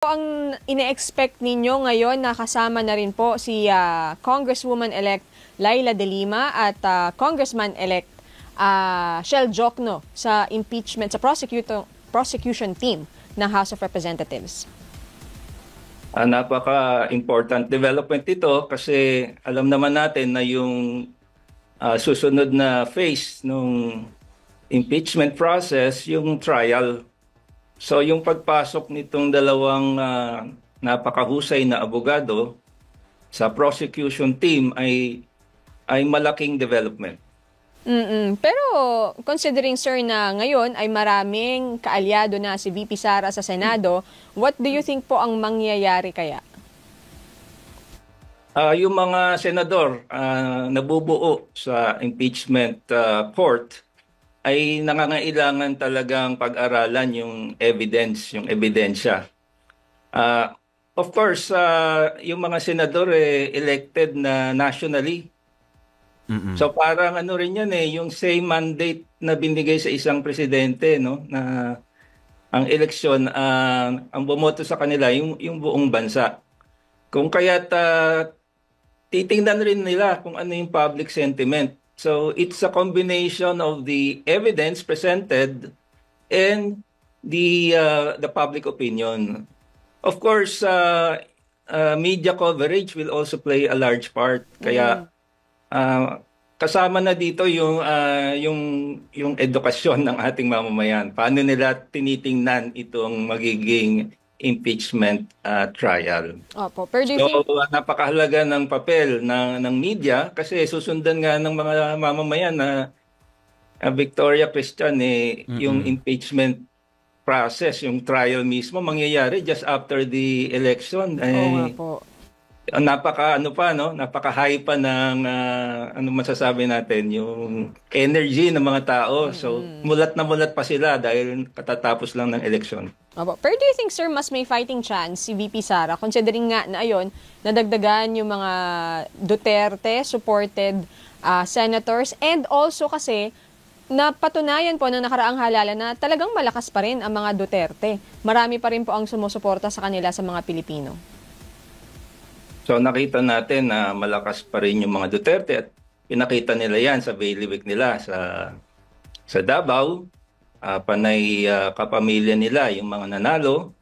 Ang ine-expect ninyo ngayon na kasama na rin po si Congresswoman-elect Laila De Lima at Congressman-elect Shell Jokno sa impeachment, sa prosecution team ng House of Representatives? Napaka-important development ito kasi alam naman natin na yung susunod na phase ng impeachment process, yung trial. So yung pagpasok nitong dalawang napakahusay na abogado sa prosecution team ay malaking development. Pero considering, sir, na ngayon ay maraming kaalyado na si VP Sara sa Senado, what do you think po ang mangyayari kaya? Yung mga senador nabubuo sa impeachment court ay nangangailangan talagang pag-aralan yung evidence, yung ebidensya. Of course, yung mga senador elected na nationally. So parang ano rin yan yung same mandate na binigay sa isang presidente, no, na ang eleksyon, ang bumoto sa kanila yung buong bansa. Kung kaya't titingnan rin nila kung ano yung public sentiment. So it's a combination of the evidence presented and the public opinion. Of course, media coverage will also play a large part. Kaya kasama na dito yung edukasyon ng ating mamamayan. Paano nila tinitingnan itong magiging impeachment trial. Opo. Pero do you think... napakahalaga ng papel ng media kasi susundan nga ng mga mamamayan na Victoria Christian yung impeachment process, yung trial mismo mangyayari just after the election. po. Napaka-high pa ng ano masasabi natin, yung energy ng mga tao. So mulat na mulat pa sila dahil katatapos lang ng eleksyon. Opo. Pero do you think, sir, mas may fighting chance si VP Sara considering nga na ayon, nadagdagan yung mga Duterte-supported senators and also kasi napatunayan po ng nakaraang halalan na talagang malakas pa rin ang mga Duterte. Marami pa rin po ang sumusuporta sa kanila sa mga Pilipino. So nakita natin na malakas pa rin yung mga Duterte at pinakita nila yan sa bailiwick nila sa Davao. Panay kapamilya nila yung mga nanalo.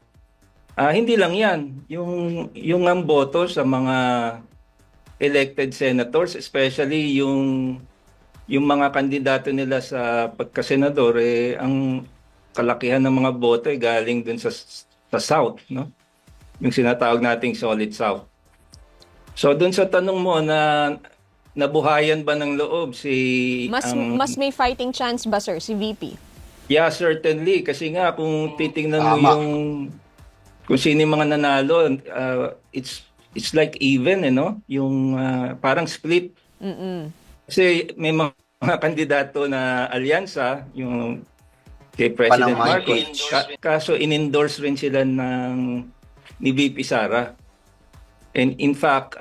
Hindi lang yan, yung ang boto sa mga elected senators, especially yung mga kandidato nila sa pagkasenador, ang kalakihan ng mga boto galing dun sa South, no? Yung sinatawag nating solid South. So dun sa tanong mo na nabuhayan ba ng loob mas may fighting chance ba, sir, si VP? Yeah, certainly. Kasi nga, kung titingnan mo kung sino yung mga nanalo, it's like even, no? Yung parang split. Kasi may mga kandidato na alyansa, yung kay President Marcos, kaso in-endorse rin sila ni VP Sara. And in fact,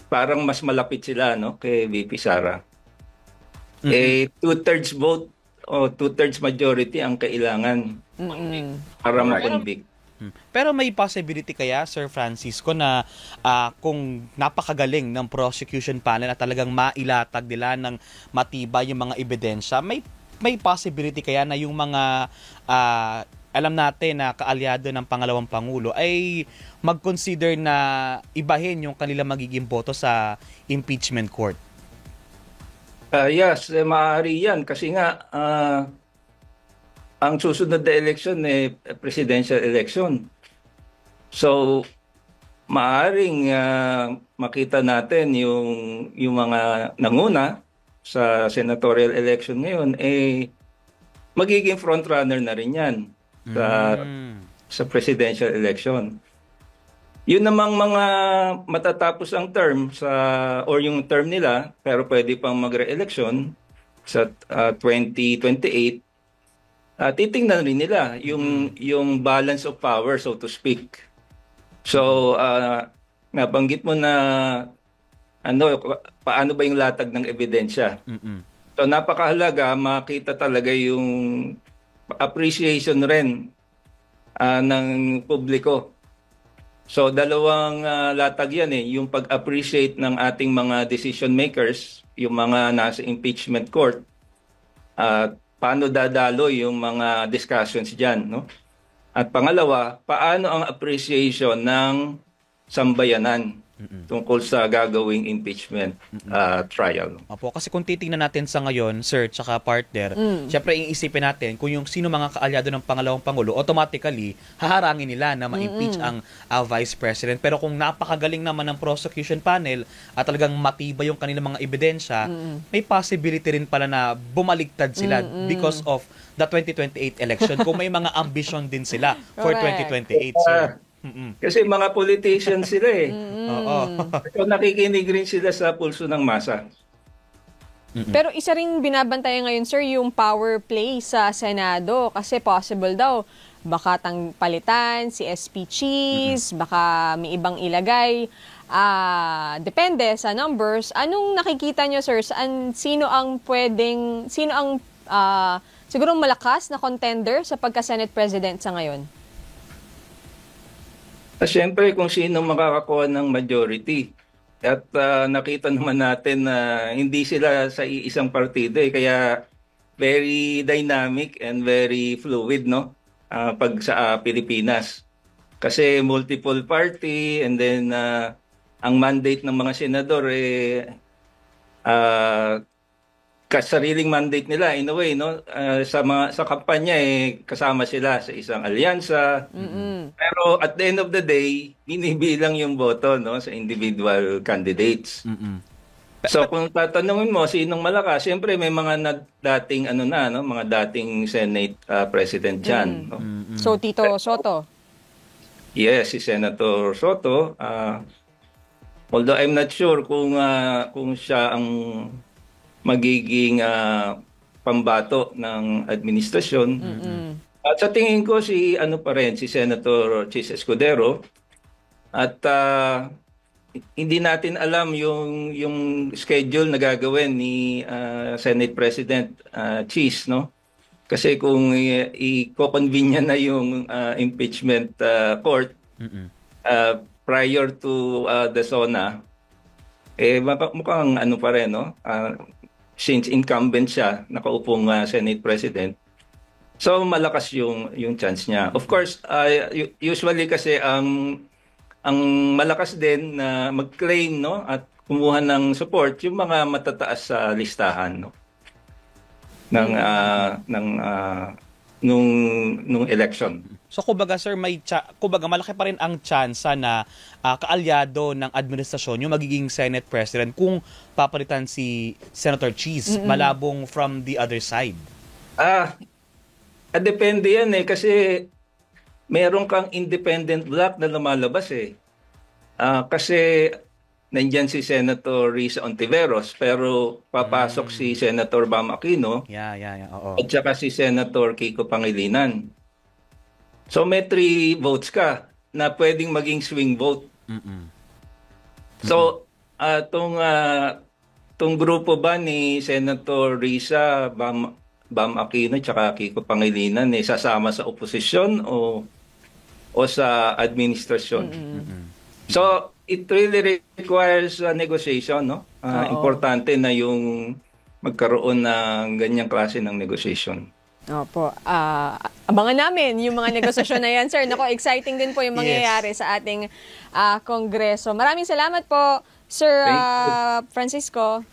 parang mas malapit sila, no, kay VP Sara. Two-thirds vote o two-thirds majority ang kailangan para ma-convict. Pero may possibility kaya, Sir Francisco, na kung napakagaling ng prosecution panel at talagang mailatag nila ng matibay yung mga ebidensya, may possibility kaya na yung mga alam natin na kaalyado ng pangalawang Pangulo ay mag-consider na ibahin yung kanilang magiging boto sa impeachment court? Yes, maaari yan kasi nga ang susunod na election presidential election. So maaring makita natin yung mga nanguna sa senatorial election ngayon magiging frontrunner na rin yan sa presidential election. Yun namang mga matatapos ang term or yung term nila pero pwede pang magre-election sa 2028, titingnan rin nila yung balance of power, so to speak. So nabanggit mo na paano ba yung latag ng ebidensya. So napakahalaga makita talaga yung appreciation rin ng publiko. So dalawang latag yan yung pag-appreciate ng ating mga decision makers, yung mga nasa impeachment court, paano dadalo yung mga discussions diyan, no? At pangalawa, paano ang appreciation ng sambayanan tungkol sa gagawing impeachment trial. Opo, kasi kung titingnan natin sa ngayon, sir, tsaka partner, syempre iisipin natin kung yung sino mga kaalyado ng pangalawang pangulo, automatically haharangin nila na ma-impeach ang vice president. Pero kung napakagaling naman ng prosecution panel at talagang matibay yung kanilang mga ebidensya, may possibility rin pala na bumaligtad sila because of the 2028 election kung may mga ambition din sila for 2028, sir. Kasi mga politicians sila Oo. So nakikinig rin sila sa pulso ng masa. Pero isa ring binabantayan ngayon, sir, yung power play sa Senado. Kasi possible daw, baka palitan si SP Cheese, baka may ibang ilagay. Depende sa numbers. Anong nakikita nyo, sir? Sino ang siguro malakas na contender sa pagka-Senate President sa ngayon? Siyempre kung sino makakakuha ng majority. At nakita naman natin na hindi sila sa iisang partido kaya very dynamic and very fluid, no? Pag sa Pilipinas. Kasi multiple party and then ang mandate ng mga senador kasariling mandate nila in a way, no? Sa kampanya kasama sila sa isang alyansa. Pero at the end of the day, binibilang yung boto, no, sa individual candidates. So kung tatanungin mo sinong malakas, siyempre may mga dating mga dating Senate President diyan, no? So Tito Soto. Yes, si Senator Soto. Although I'm not sure kung siya ang magiging pambato ng administrasyon. At sa tingin ko si Senator Chis Escudero. At hindi natin alam yung schedule na gagawin ni Senate President Chis, no? Kasi kung i-convene niya na yung impeachment court prior to the SONA, mukhang pa rin, no? Since incumbent siya, nakaupong Senate President, so malakas yung chance niya. Of course, usually kasi ang malakas din na mag-claim, no, at kumuha ng support yung mga matataas sa listahan, no, nung election. So kumbaga sir, malaki pa rin ang tsansa na kaalyado ng administrasyon yung magiging Senate President kung papalitan si Senator Cheese, malabong from the other side. Depende yan kasi meron kang independent bloc na lumalabas kasi nandyan si Senator Risa Ontiveros pero papasok si Senator Bam Aquino Oo. at saka si Senator Kiko Pangilinan. So may 3 votes ka na pwedeng maging swing vote. So tong grupo ba ni Senator Risa, Bam Aquino at Kiko Pangilinan sasama sa oposisyon o sa administrasyon? So it really requires negotiation, no? Importante na yung magkaroon ng ganyang klase ng negotiation. Opo. Abangan namin yung mga negosasyon na yan, sir. Nako, exciting din po yung mangyayari sa ating Kongreso. Maraming salamat po, Sir Francisco.